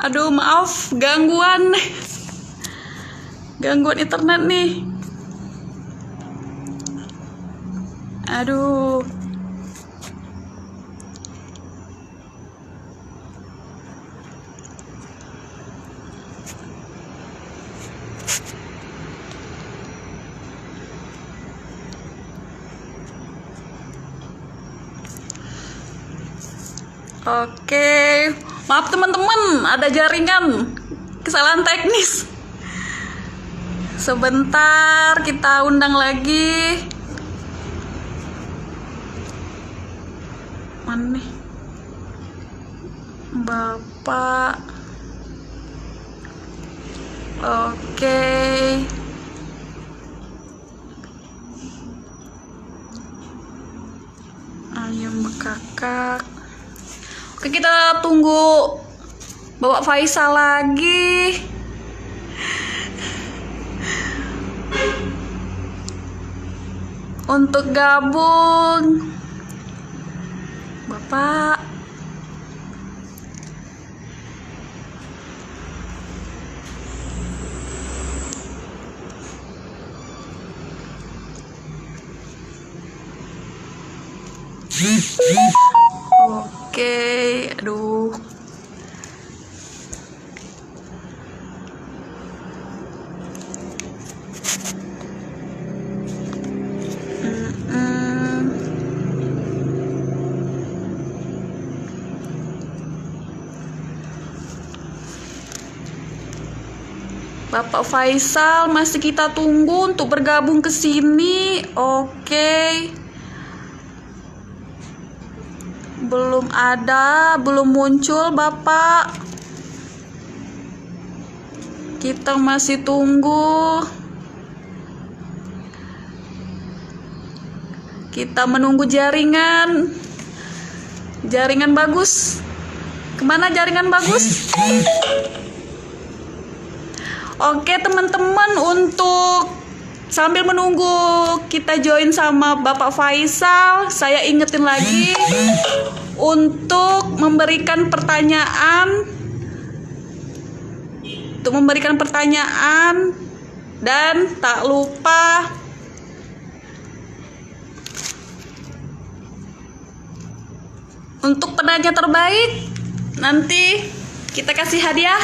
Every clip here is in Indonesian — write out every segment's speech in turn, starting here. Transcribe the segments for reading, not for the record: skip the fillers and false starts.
Aduh, maaf gangguan. Gangguan internet nih. Aduh. Oke, maaf teman-teman, ada jaringan, kesalahan teknis. Sebentar, kita undang lagi. Mana nih? Bapak. Oke. Ayam bekakak. Oke, kita tunggu Bapak Faisal lagi. Untuk gabung. Bapak. Oke, aduh. Bapak Faisal masih kita tunggu untuk bergabung ke sini. Oke. Belum ada, belum muncul Bapak. Kita masih tunggu. Kita menunggu jaringan. Jaringan bagus. Kemana jaringan bagus? Oke teman-teman, untuk sambil menunggu kita join sama Bapak Faisal, saya ingetin lagi untuk memberikan pertanyaan, dan tak lupa untuk penanya terbaik nanti kita kasih hadiah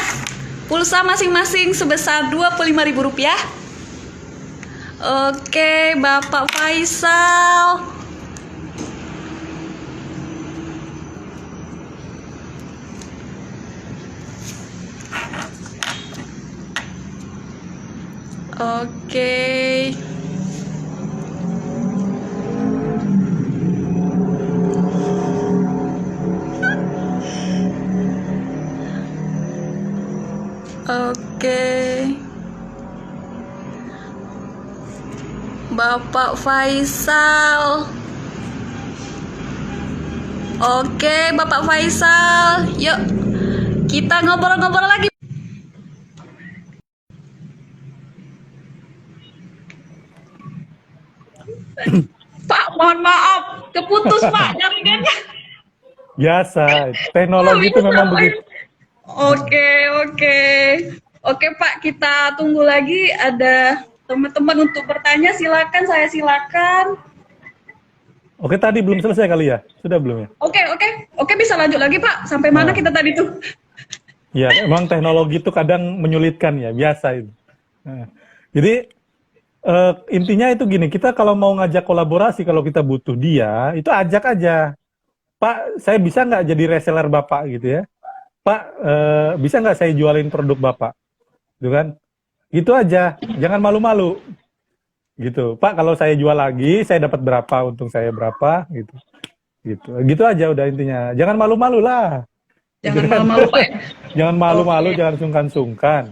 pulsa masing-masing sebesar Rp25.000. Oke, Bapak Faisal. Oke. Oke. Bapak Faisal. Oke, Bapak Faisal. Yuk, kita ngobrol-ngobrol lagi. Pak, mohon maaf, keputus Pak jaringannya. Biasa, teknologi itu memang begitu. Oke Pak, kita tunggu lagi ada teman-teman untuk bertanya. Silakan. Oke, tadi belum selesai kali ya? Sudah belum ya? Oke, bisa lanjut lagi Pak. Sampai mana kita tadi tuh? Ya, emang teknologi itu kadang menyulitkan ya, biasa itu. Nah, jadi intinya itu gini, kita kalau mau ngajak kolaborasi, kalau kita butuh dia, itu ajak aja. Pak, saya bisa nggak jadi reseller Bapak gitu ya? Pak, bisa nggak saya jualin produk Bapak? Gitu kan? Gitu aja, jangan malu-malu. Gitu, Pak, kalau saya jual lagi, saya dapat berapa, untung saya berapa, gitu. Gitu aja udah intinya. Jangan malu-malu lah. Jangan Gitu kan? malu-malu Pak. Jangan malu-malu, jangan sungkan-sungkan.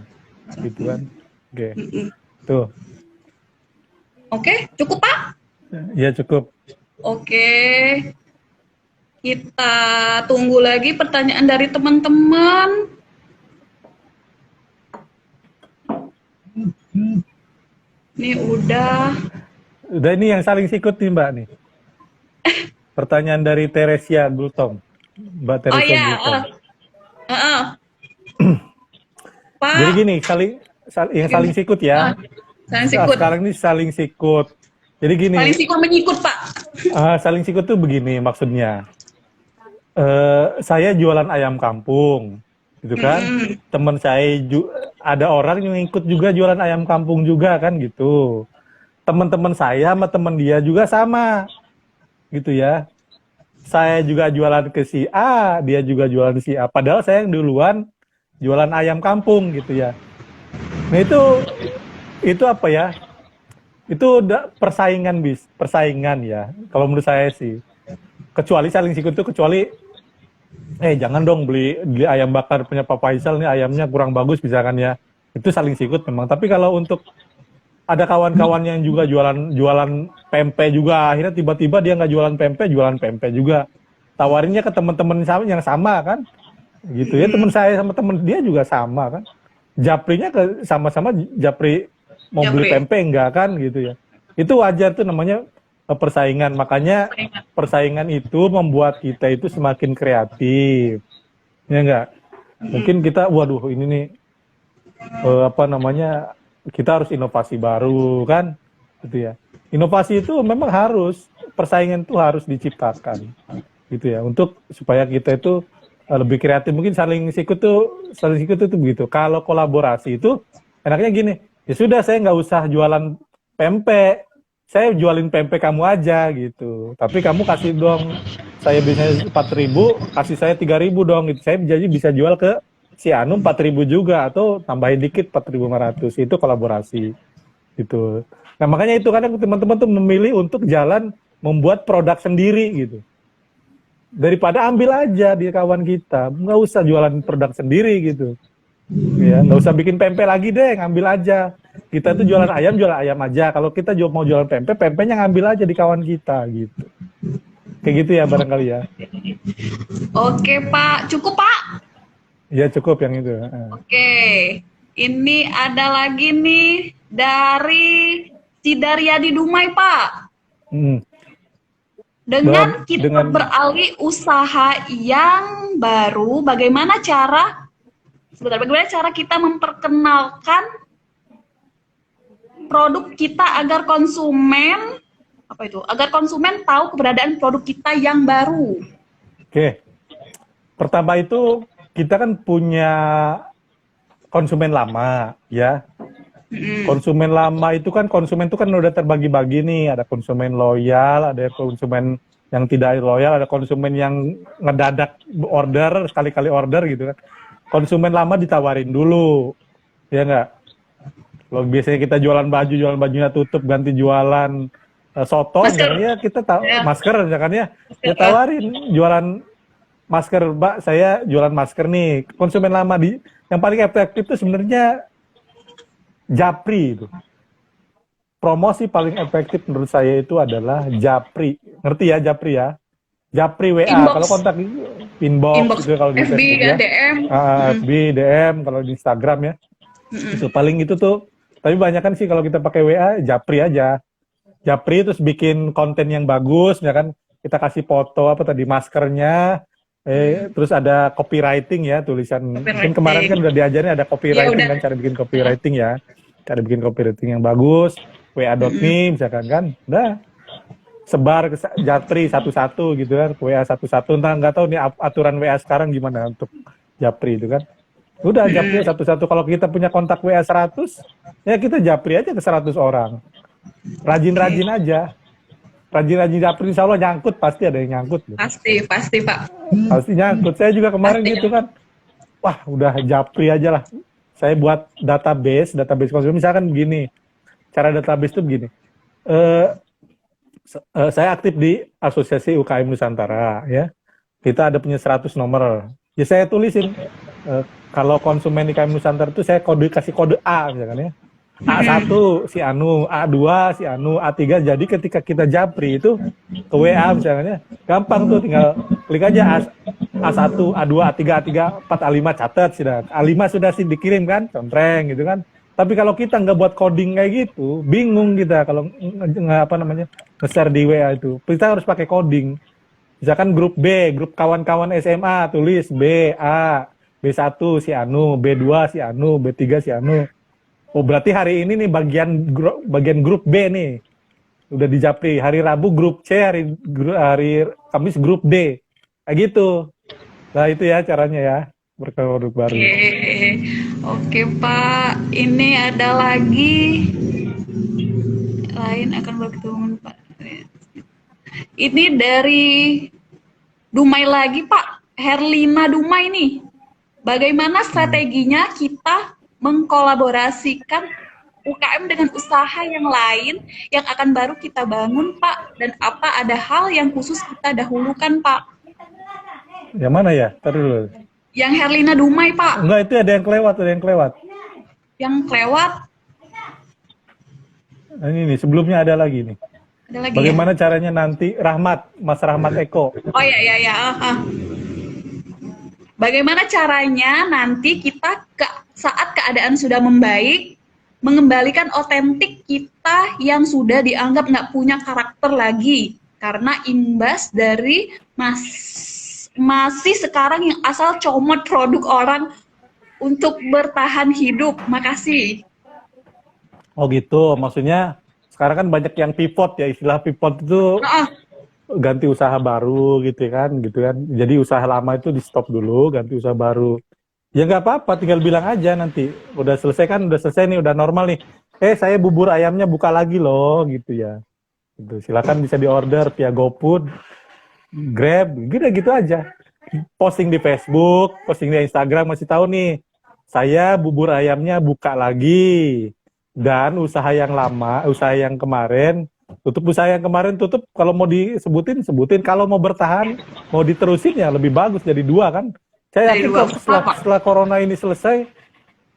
Gitu kan? Oke. Tuh. Oke, cukup Pak? Ya cukup. Oke. Kita tunggu lagi pertanyaan dari teman-teman. Ini udah. Udah, ini yang saling sikut nih Mbak nih. Pertanyaan dari Teresia Gultom. Mbak Teresia Gultom. Jadi Pak. gini, saling sikut ya. Saling sikut. Sekarang ini saling sikut. Jadi gini, Saling sikut menyikut, Pak. saling sikut tuh begini maksudnya. Saya jualan ayam kampung, gitu kan? Teman saya ada orang yang ikut juga jualan ayam kampung juga kan gitu. Teman-teman saya sama teman dia juga sama, gitu ya. Saya juga jualan ke si A, dia juga jualan ke si A. Padahal saya yang duluan jualan ayam kampung gitu ya. Nah itu apa ya? Itu persaingan persaingan ya. Kalau menurut saya sih. Kecuali saling sikut itu kecuali jangan dong beli ayam bakar punya Pak Faisal nih ayamnya kurang bagus misalkan ya. Itu saling sikut memang. Tapi kalau untuk ada kawan-kawan yang juga jualan pempek juga, akhirnya tiba-tiba dia nggak jualan pempek juga. Tawarinnya ke teman-teman yang sama kan, gitu ya. Teman saya sama teman dia juga sama kan. Japrinya sama-sama japri mau beli pempek enggak kan, gitu ya. Itu wajar tuh namanya persaingan. Makanya persaingan itu membuat kita itu semakin kreatif, ya enggak? Mungkin kita, waduh ini nih kita harus inovasi baru kan, gitu ya. Inovasi itu memang harus, persaingan itu harus diciptakan, gitu ya, untuk supaya kita itu lebih kreatif. Mungkin saling sikut itu begitu. Kalau kolaborasi itu enaknya gini, ya sudah saya nggak usah jualan pempek, saya jualin pempek kamu aja gitu. Tapi kamu kasih dong, saya biasanya 4.000, kasih saya 3.000 dong. Gitu. Saya jadi bisa jual ke si Anu 4.000 juga atau tambahin dikit 4.500. Itu kolaborasi gitu. Nah makanya itu kadang teman-teman tuh memilih untuk jalan membuat produk sendiri gitu. Daripada ambil aja di kawan kita, nggak usah jualan produk sendiri gitu. Ya, nggak usah bikin pempek lagi deh, ngambil aja. Kita tuh jualan ayam aja. Kalau kita mau jualan pempeknya ngambil aja di kawan kita gitu. Kayak gitu ya barangkali ya. Oke, Pak. Cukup, Pak? Ya cukup yang itu. Oke, ini ada lagi nih dari Sidaryadi Dumai, Pak. Dengan kita beralih usaha yang baru, bagaimana cara kita memperkenalkan produk kita agar konsumen tahu keberadaan produk kita yang baru? Oke, pertama itu kita kan punya konsumen lama, ya. Konsumen lama itu kan udah terbagi-bagi nih. Ada konsumen loyal, ada konsumen yang tidak loyal, ada konsumen yang ngedadak order, sekali-kali order gitu kan. Konsumen lama ditawarin dulu, ya nggak? Kalau biasanya kita jualan bajunya tutup, ganti jualan soto, ya kita masker, misalkan ya. Kita tawarin jualan masker, Mbak, saya jualan masker nih. Konsumen lama yang paling efektif itu sebenarnya Japri itu. Promosi paling efektif menurut saya itu adalah Japri. Ngerti ya Japri ya? Japri WA. Kalau kontak inbox gitu kalau di FB Facebook ya. DM. FB, DM, kalau di Instagram ya. Itu paling itu tuh. Tapi banyak kan sih kalau kita pakai WA, Japri aja. Japri terus bikin konten yang bagus, ya kan? Kita kasih foto maskernya. Terus ada copywriting ya, tulisan. Mungkin kemarin kan udah diajarin ada copywriting kan, cara bikin copywriting ya. Cara bikin copywriting yang bagus, wa.me misalkan kan. Udah sebar ke Japri satu-satu gitu kan, WA satu-satu. Entah nggak tahu nih aturan WA sekarang gimana untuk Japri itu kan. Udah Japri satu-satu. Kalau kita punya kontak WA 100, ya kita Japri aja ke 100 orang. Rajin-rajin aja. Rajin-rajin Japri, insya Allah nyangkut, pasti ada yang nyangkut. Pasti Pak. Pasti nyangkut. Saya juga kemarin pasti gitu kan. Wah, udah Japri aja lah. Saya buat database konsumen. Misalkan begini, cara database itu begini. Saya aktif di Asosiasi UKM Nusantara, ya. Kita ada punya 100 nomor. Ya saya tulisin, kalau konsumen UKM Nusantara itu saya kasih kode A, misalkan ya. A1 si Anu, A2 si Anu, A3. Jadi ketika kita Japri itu ke WA misalnya, gampang tuh, tinggal klik aja A1, A2, A3, A4, A5, catat sudah. A5 sudah sih dikirim kan, contreng gitu kan. Tapi kalau kita nggak buat coding kayak gitu, bingung kita kalau nge-share di WA itu. Kita harus pakai coding. Misalkan grup B, grup kawan-kawan SMA, tulis B, A, B1 si Anu, B2 si Anu, B3 si Anu. Oh berarti hari ini nih bagian grup B nih. Udah dijapri. Hari Rabu grup C, hari Kamis grup D. Kayak gitu. Nah itu ya caranya ya. Berkembang baru. Oke Pak, ini ada lagi lain akan bertemu Pak. Ini dari Dumai lagi Pak, Herlina Dumai nih. Bagaimana strateginya kita mengkolaborasikan UKM dengan usaha yang lain yang akan baru kita bangun Pak? Dan apa ada hal yang khusus kita dahulukan Pak? Yang mana ya? Tadi dulu. Yang Herlina Dumai Pak. Enggak, itu ada yang kelewat, Yang kelewat. Nah, ini nih, sebelumnya ada lagi nih. Ada lagi Bagaimana ya? caranya nanti Mas Rahmat Eko. Oh ya. Bagaimana caranya nanti kita saat keadaan sudah membaik, mengembalikan otentik kita yang sudah dianggap nggak punya karakter lagi. Karena imbas dari masih sekarang yang asal comot produk orang untuk bertahan hidup. Makasih. Oh gitu, maksudnya sekarang kan banyak yang pivot ya, istilah pivot itu ganti usaha baru gitu kan. Jadi usaha lama itu di stop dulu, ganti usaha baru. Ya nggak apa-apa, tinggal bilang aja nanti. Udah selesai nih, udah normal nih. Saya bubur ayamnya buka lagi loh, gitu ya. Gitu. Silakan bisa diorder via GoFood, Grab, gitu aja. Posting di Facebook, posting di Instagram, masih tahu nih. Saya bubur ayamnya buka lagi. Dan usaha yang lama, usaha yang kemarin, tutup. Kalau mau disebutin, kalau mau bertahan, mau diterusin ya lebih bagus jadi 2 kan. Saya yakin setelah corona ini selesai,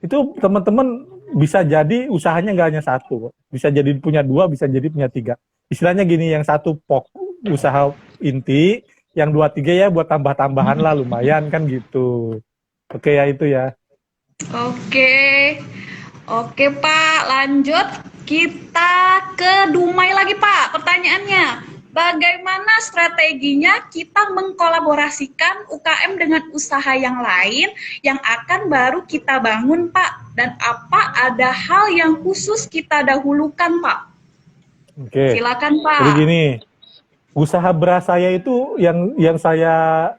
itu teman-teman bisa jadi usahanya nggak hanya 1, bisa jadi punya 2, bisa jadi punya 3. Istilahnya gini, yang 1 usaha inti, yang 2, 3 ya buat tambah-tambahan lah, lumayan kan gitu. Oke ya itu ya. Oke Pak, lanjut kita ke Dumai lagi Pak. Pertanyaannya, bagaimana strateginya kita mengkolaborasikan UKM dengan usaha yang lain yang akan baru kita bangun Pak? Dan apa ada hal yang khusus kita dahulukan Pak? Oke. Silakan Pak. Jadi gini, usaha beras saya itu yang saya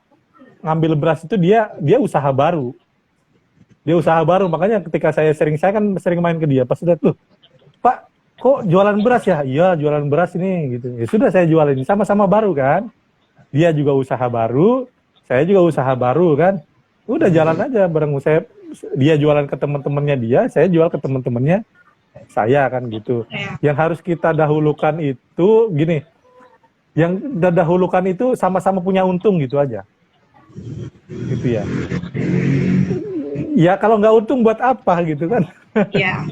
ngambil beras itu dia usaha baru. Dia usaha baru, makanya ketika saya kan sering main ke dia, pas udah tuh, Pak, kok jualan beras ya? Iya, jualan beras ini gitu. Ya sudah saya jual ini, sama-sama baru kan. Dia juga usaha baru, saya juga usaha baru kan. Udah jalan aja bareng saya, dia jualan ke teman-temannya dia, saya jual ke teman-temannya saya kan gitu. Yang harus kita dahulukan itu gini, yang dahulukan itu sama-sama punya untung gitu aja. Gitu ya. Ya kalau nggak untung buat apa gitu kan? Iya.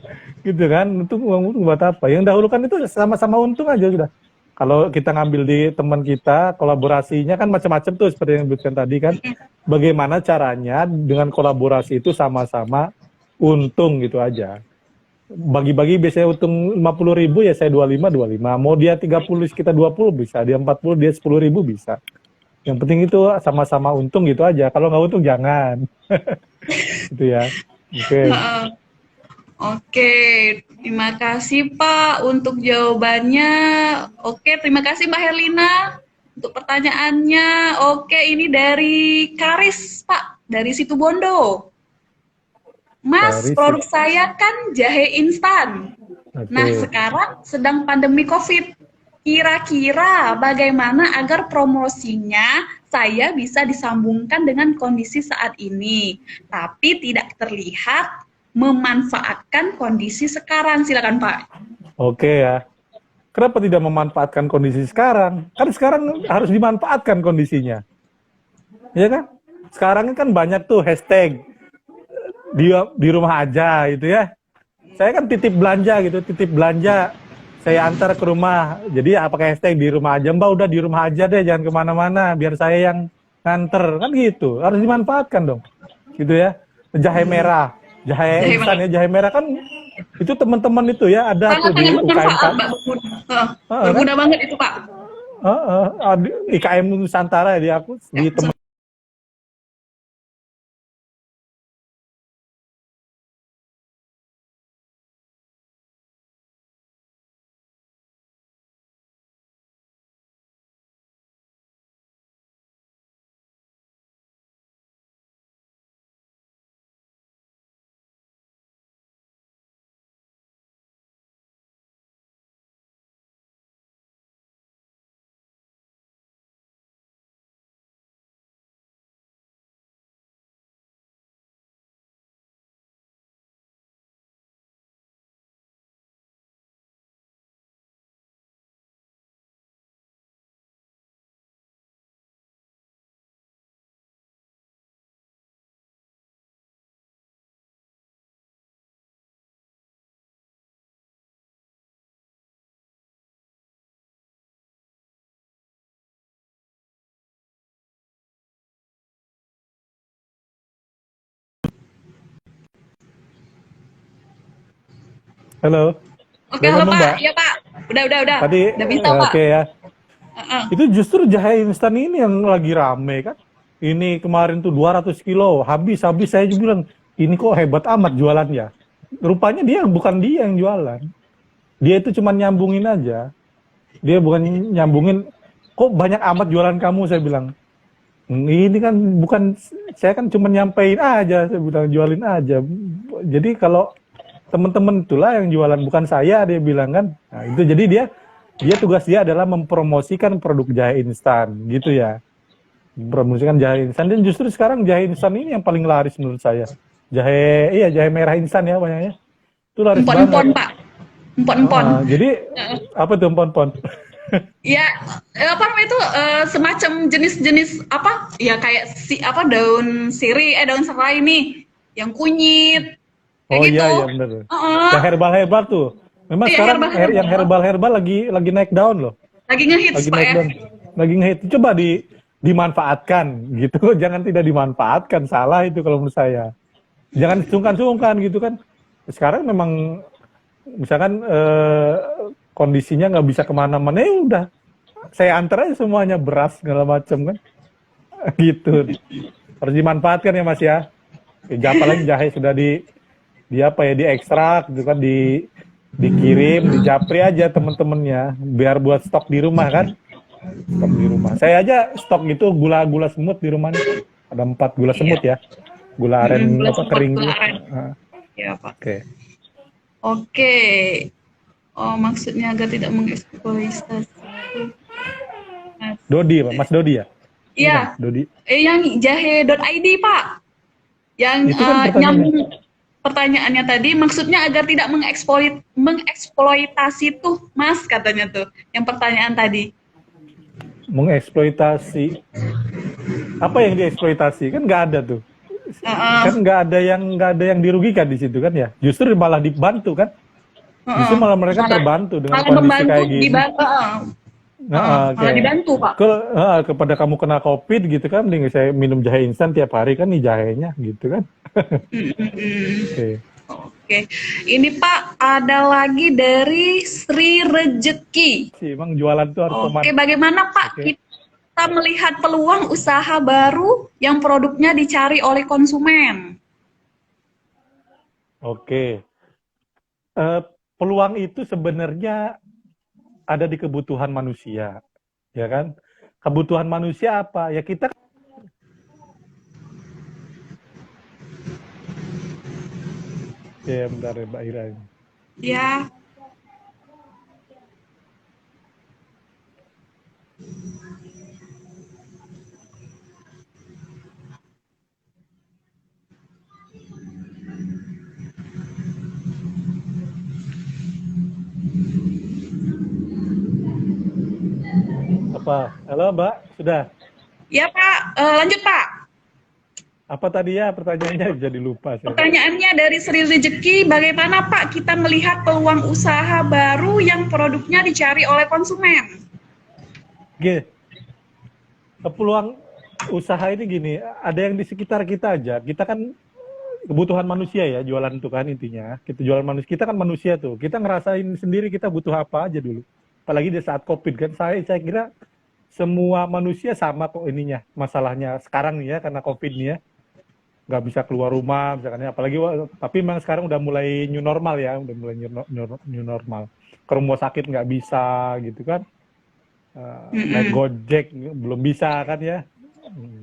Gitu kan, untung buat apa? Yang dahulukan itu sama-sama untung aja sudah. Kalau kita ngambil di teman kita, kolaborasinya kan macam-macam tuh seperti yang disebutkan tadi kan. Bagaimana caranya dengan kolaborasi itu sama-sama untung gitu aja. Bagi-bagi biasanya untung 50.000 ya saya 25. Mau dia 30 kita 20 bisa, dia 40 dia 10.000 bisa. Yang penting itu sama-sama untung gitu aja. Kalau nggak untung jangan. Itu ya. Oke, terima kasih Pak untuk jawabannya. Oke, terima kasih Mbak Herlina untuk pertanyaannya. Oke, ini dari Karis Pak, dari Situbondo. Mas, produk saya kan jahe instan. Nah, sekarang sedang pandemi COVID. Kira-kira bagaimana agar promosinya saya bisa disambungkan dengan kondisi saat ini, tapi tidak terlihat memanfaatkan kondisi sekarang? Silakan Pak. Oke ya. Kenapa tidak memanfaatkan kondisi sekarang? Kan sekarang harus dimanfaatkan kondisinya. Ya kan? Sekarang kan banyak tuh hashtag di rumah aja gitu ya. Saya kan titip belanja. Saya antar ke rumah, jadi pakai hashtag di rumah aja. Mbak udah di rumah aja deh, jangan kemana-mana, biar saya yang nganter, kan gitu. Harus dimanfaatkan dong, gitu ya. Jahe merah, jahe instan ya, jahe merah kan itu teman-teman itu ya ada tuh di UKM kan. Berguna banget itu Pak. IKM Nusantara ya di teman. Halo, Oke, udah halo nyambung Pak. Mbak? Iya Pak. Udah. Tadi, Udah bisa Pak. oke ya. Heeh. Itu justru jahe instan ini yang lagi rame kan. Ini kemarin tuh 200 kilo, habis saya juga bilang, ini kok hebat amat jualannya. Rupanya bukan dia yang jualan. Dia itu cuma nyambungin aja. Dia bukan nyambungin, kok banyak amat jualan kamu, saya bilang. Ini kan bukan, saya kan cuma nyampein aja, saya bilang jualin aja. Jadi kalau teman-teman itulah yang jualan, bukan saya, dia bilang kan. Nah, itu jadi dia tugas dia adalah mempromosikan produk jahe instan gitu ya, promosikan jahe instan. Dan justru sekarang jahe instan ini yang paling laris menurut saya, jahe merah instan ya banyaknya, itu laris Empon-empon banget. Pak. Empon-empon. Jadi apa tuh pon-pon? Ya, apa namanya itu semacam jenis-jenis apa? Ya kayak daun sirih, daun serai nih, yang kunyit, kayak Oh gitu. iya bener, Heeh. yang herbal tuh memang Iya, sekarang yang herbal-herbal. herbal lagi naik daun loh, Lagi ngehits lagi Pak naik ya. daun, lagi ngehit. Coba dimanfaatkan gitu. Jangan tidak dimanfaatkan, salah itu kalau menurut saya. Jangan sungkan-sungkan gitu kan. Sekarang memang misalkan kondisinya nggak bisa kemana-mana, ya udah saya antar aja semuanya, beras segala macam kan. Gitu, harus dimanfaatkan ya Mas ya. Apalagi jahe sudah di apa ya, diekstrak gitu kan, dikirim, dijapri aja temen-temennya biar buat stok di rumah kan. Stok di rumah, saya aja stok itu gula semut di rumah nih, ada 4 gula semut Iya. ya, gula aren Gula apa semut, kering gula gitu. aren. Ah, Ya Pak. oke. Oke. Oh, maksudnya agar tidak mengeksploitasi. Mas. Dodi Pak, Mas Dodi ya, bukan Iya, Dodi? yang jahe.id Pak. Yang Itu kan pertanyaannya, nyambung pertanyaannya tadi, maksudnya agar tidak mengeksploitasi tuh, Mas, katanya tuh. Yang pertanyaan tadi. mengeksploitasi. Apa yang dieksploitasi? Kan nggak ada tuh, Heeh, kan nggak ada yang dirugikan di situ kan ya, justru malah dibantu kan, heeh. justru malah mereka Malah, terbantu dengan malah kondisi membantu kayak gini. dibantu, Nah, malah kayak dibantu Pak. kepada kamu kena COVID gitu kan, mending saya minum jahe instan tiap hari kan nih jahenya gitu kan. Mm, mm, mm. Oke. Oke, ini Pak ada lagi dari Sri Rejeki. Sih, emang jualan tuh harus Oke, bagaimana Pak Oke. kita melihat peluang usaha baru yang produknya dicari oleh konsumen? Oke. Eh, peluang itu sebenarnya ada di kebutuhan manusia, ya kan? Kebutuhan manusia apa? Ya kita, ya bentar ya Mbak Ira. Ya, Apa? Halo Mbak, sudah? ya Pak. Lanjut Pak. Apa tadi ya pertanyaannya? Jadi lupa saya. Pertanyaannya dari Sri Rejeki, bagaimana Pak kita melihat peluang usaha baru yang produknya dicari oleh konsumen? Oke. Peluang usaha ini gini, ada yang di sekitar kita aja. Kita kan kebutuhan manusia ya, jualan itu kan intinya. Kita jualan manusia, kita kan manusia tuh. Kita ngerasain sendiri kita butuh apa aja dulu. Apalagi di saat Covid kan, saya kira semua manusia sama kok ininya. Masalahnya sekarang nih ya, karena Covid nih ya, nggak bisa keluar rumah misalkan ya. Apalagi tapi memang sekarang udah mulai new normal ya, udah mulai new normal. Ke rumah sakit nggak bisa gitu kan. Naik Gojek belum bisa kan ya.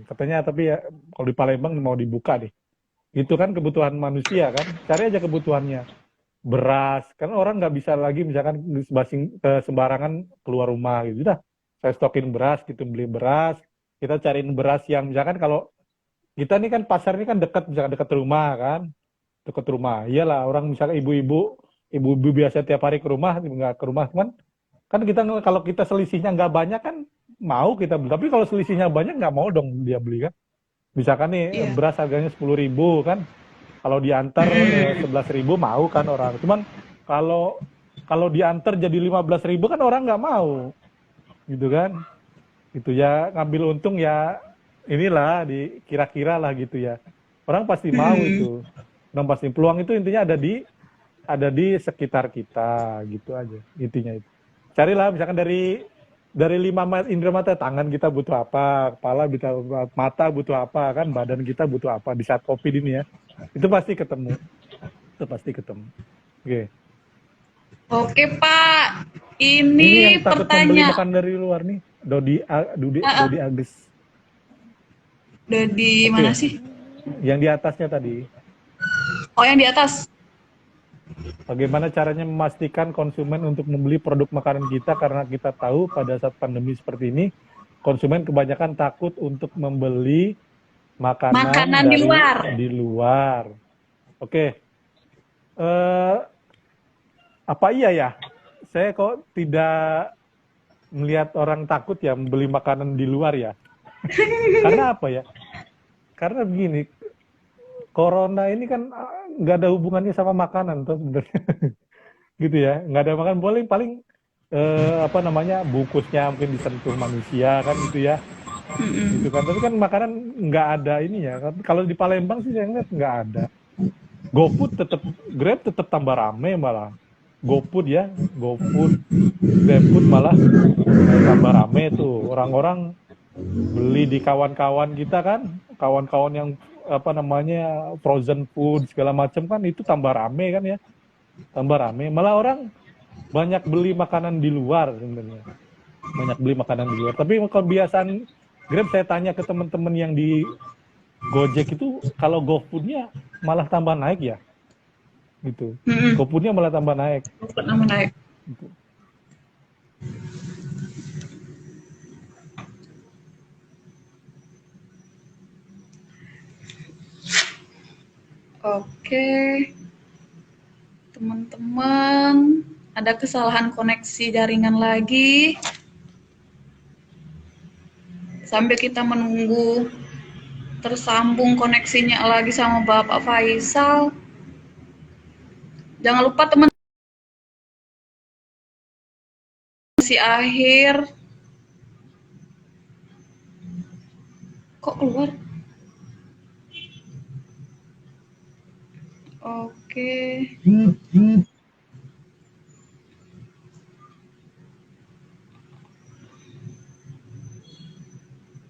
Katanya tapi ya kalau di Palembang mau dibuka deh. Itu kan kebutuhan manusia kan. Cari aja kebutuhannya. Beras, kan orang nggak bisa lagi misalkan sembarangan keluar rumah gitu. Udah, saya stokin beras gitu, beli beras. Kita cariin beras yang misalkan kalau kita nih kan pasar ini kan dekat, misalkan dekat rumah kan. Dekat rumah. Iyalah orang misalkan ibu-ibu biasa tiap hari ke rumah, nggak ke rumah kan kita kalau kita selisihnya nggak banyak kan mau kita beli, tapi kalau selisihnya banyak nggak mau dong dia beli kan. Misalkan nih Iya. beras harganya 10.000 kan, kalau diantar 11.000 mau kan orang. Cuman kalau kalau diantar jadi 15.000 kan orang nggak mau, gitu kan. Itu ya ngambil untung ya, inilah kira-kira lah gitu ya. Orang pasti mau itu. Orang pasti, peluang itu intinya ada di ada di sekitar kita, gitu aja intinya itu. Carilah misalkan dari 5 indera mata, tangan kita butuh apa, kepala butuh apa, mata butuh apa, kan badan kita butuh apa di saat COVID ini ya. Itu pasti ketemu. Itu pasti ketemu. Oke. Oke, Pak. Ini yang Ini takut membeli pertanyaan. makan dari luar nih, Dodi Agus. Udah di Oke. mana sih? Yang di atasnya tadi. Oh, yang di atas. Bagaimana caranya memastikan konsumen untuk membeli produk makanan kita, karena kita tahu pada saat pandemi seperti ini konsumen kebanyakan takut untuk membeli makanan Makanan di dari luar. di luar. Oke. Eh, apa iya ya? Saya kok tidak melihat orang takut ya membeli makanan di luar ya. Karena apa ya? Karena begini, corona ini kan nggak ada hubungannya sama makanan tuh sebenarnya. Gitu ya, nggak ada makan, paling apa namanya, bungkusnya mungkin disentuh manusia kan gitu ya, gitu kan. Tapi kan makanan nggak ada ini ya. Kalau di Palembang sih saya ngeliat nggak ada. GoFood tetap, Grab tetap tambah rame malah. GoFood ya, GoFood, GrabFood malah tambah rame tuh. Orang-orang beli di kawan-kawan kita kan, kawan-kawan yang apa namanya frozen food segala macam kan, itu tambah rame kan ya, tambah rame. Malah orang banyak beli makanan di luar sebenarnya, banyak beli makanan di luar. Tapi kebiasaan Grab, saya tanya ke teman-teman yang di Gojek itu, kalau GoFoodnya malah tambah naik ya, gitu. GoFoodnya malah tambah naik. Pernah menaik. Gitu. Oke, teman-teman, ada kesalahan koneksi jaringan lagi. Sambil kita menunggu tersambung koneksinya lagi sama Bapak Faisal. Jangan lupa teman si akhir. Kok keluar? Oke.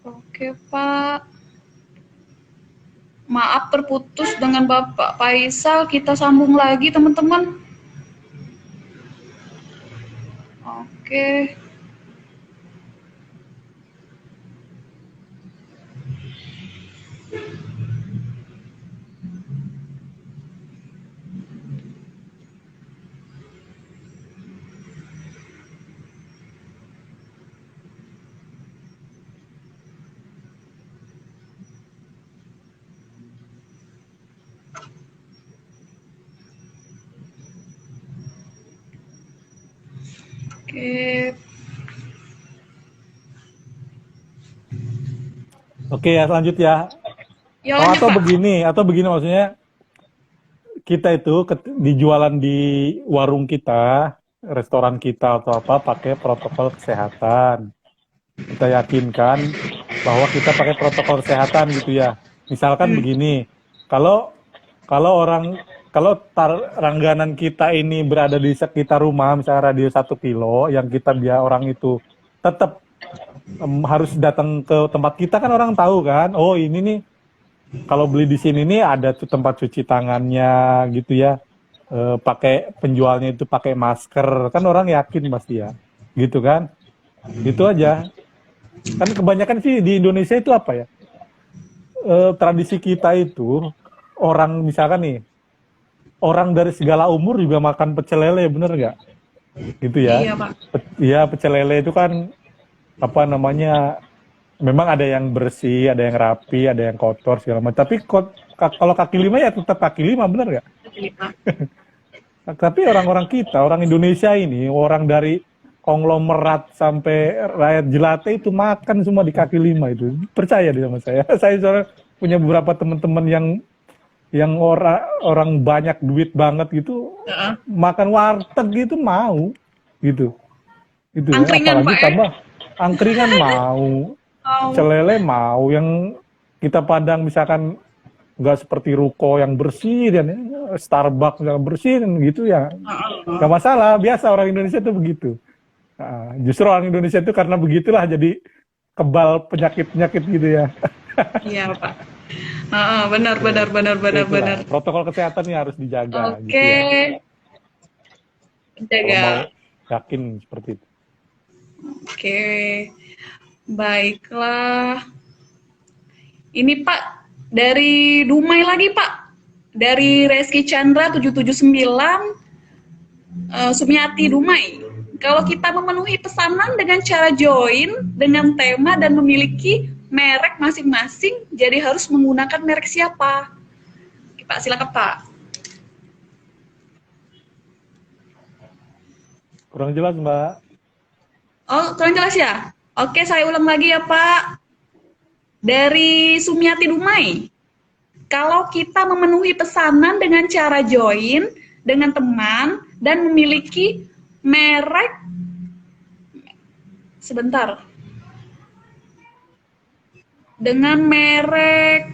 Oke, Pak. Maaf terputus dengan Bapak Faisal. Kita sambung lagi, teman-teman. Oke. Oke ya, lanjut ya. Ya, lanjut, atau Pak. begini maksudnya, kita itu dijualan di warung kita, restoran kita atau apa, pakai protokol kesehatan. Kita yakinkan bahwa kita pakai protokol kesehatan gitu ya. Misalkan begini, kalau langganan kita ini berada di sekitar rumah, misalnya radius 1 kilo, yang kita dia orang itu tetap harus datang ke tempat kita, kan orang tahu kan, oh ini nih kalau beli di sini nih ada tuh tempat cuci tangannya gitu ya, pakai penjualnya itu pakai masker, kan orang yakin pasti ya, gitu kan, gitu aja. Kan kebanyakan sih di Indonesia itu apa ya, tradisi kita itu, orang misalkan nih, orang dari segala umur juga makan pecel lele, bener nggak? Gitu ya. Iya, Pak. Iya, pecel lele itu kan apa namanya, memang ada yang bersih, ada yang rapi, ada yang kotor segala macam. Tapi kalau kaki lima ya tetap kaki lima, bener nggak? Tapi orang-orang kita, orang Indonesia ini, orang dari konglomerat sampai rakyat jelata itu makan semua di kaki lima itu. Percaya dia sama saya. Saya soalnya punya beberapa teman-teman yang orang banyak duit banget gitu, makan warteg gitu mau, gitu. Itu ya. Angkringan, Apalagi Pak, tambah angkringan mau. Celele mau, yang kita pandang misalkan nggak seperti ruko yang bersih dan Starbucks yang bersih dan gitu ya. Nggak masalah, biasa orang Indonesia tuh begitu. Justru orang Indonesia itu karena begitulah jadi kebal penyakit-penyakit gitu ya. Iya, Pak. Benar, benar, benar, benar, Itulah, benar. protokol kesehatan ini harus dijaga gitu Oke, ya. Kalau mau jaga. yakin seperti itu. Oke, baiklah. Ini Pak, dari Dumai lagi Pak. Dari Reski Chandra 779, Sumiati Dumai. Kalau kita memenuhi pesanan dengan cara join, dengan tema dan memiliki merek masing-masing, jadi harus menggunakan merek siapa? Oke, Pak, silakan Pak. Kurang jelas, Mbak. Oh, kurang jelas ya? Oke, saya ulang lagi ya Pak. Dari Sumiati Dumai, kalau kita memenuhi pesanan dengan cara join dengan teman dan memiliki merek, sebentar, dengan merek,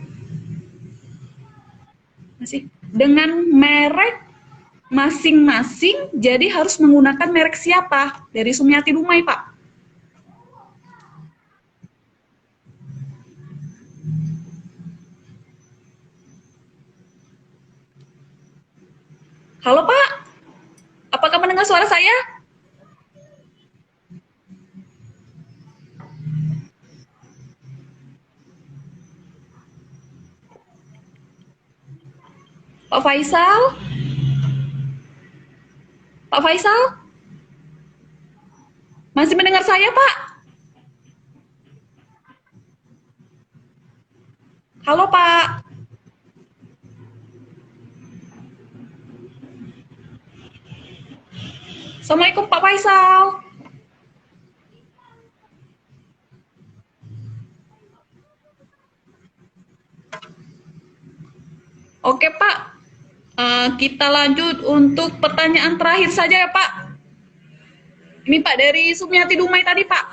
dengan merek masing-masing, jadi harus menggunakan merek siapa? Dari Sumiati Dumai, Pak. Halo Pak, apakah mendengar suara saya? Pak Faisal? Pak Faisal? Masih mendengar saya Pak? Halo Pak? Assalamualaikum Pak Faisal. Oke Pak, kita lanjut untuk pertanyaan terakhir saja ya Pak. Ini Pak dari Sumiati Dumai tadi Pak.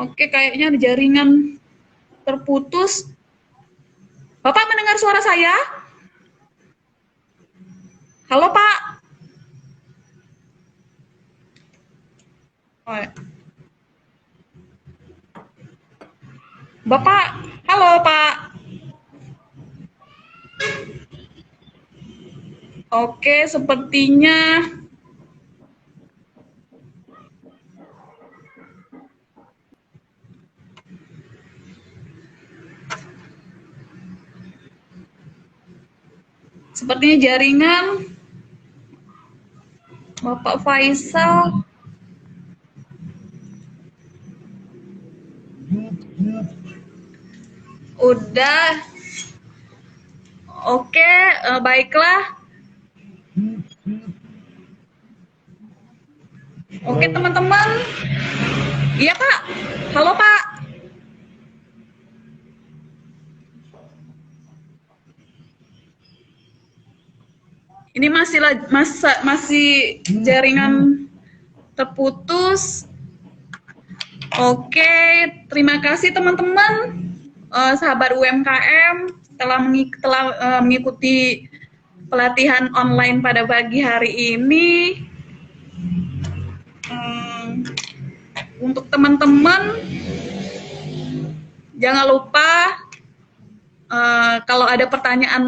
Oke, kayaknya jaringan terputus. Bapak mendengar suara saya? Halo Pak? Oh, ya. Bapak, halo Pak. Oke, sepertinya jaringan Bapak Faisal udah. Oke, baiklah. Oke, teman-teman. Iya, Pak. Halo, Pak. Ini masih jaringan terputus. Oke, terima kasih teman-teman, sahabat UMKM telah mengikuti pelatihan online pada pagi hari ini. Untuk teman-teman, jangan lupa kalau ada pertanyaan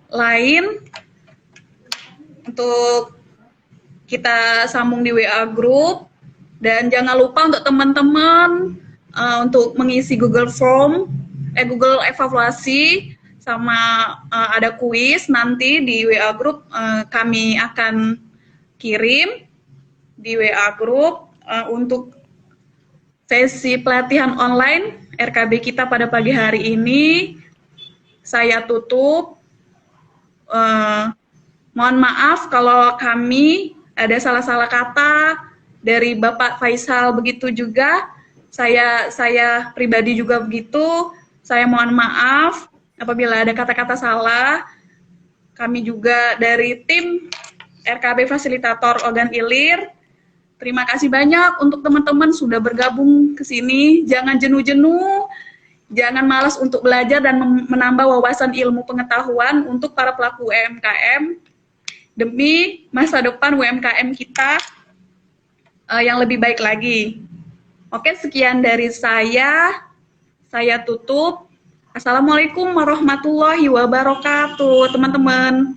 lain untuk kita sambung di WA Group, dan jangan lupa untuk teman-teman untuk mengisi Google Form, Google evaluasi, sama ada kuis nanti di WA Group, kami akan kirim di WA Group untuk sesi pelatihan online RKB kita pada pagi hari ini. Saya tutup. Mohon maaf kalau kami ada salah-salah kata dari Bapak Faisal, begitu juga saya pribadi juga begitu. Saya mohon maaf apabila ada kata-kata salah. Kami juga dari tim RKB Fasilitator Organ Ilir, terima kasih banyak untuk teman-teman sudah bergabung ke sini. Jangan jenuh-jenuh, Jangan malas untuk belajar dan menambah wawasan ilmu pengetahuan untuk para pelaku UMKM demi masa depan UMKM kita yang lebih baik lagi. Oke, sekian dari saya. Saya tutup. Assalamualaikum warahmatullahi wabarakatuh, teman-teman.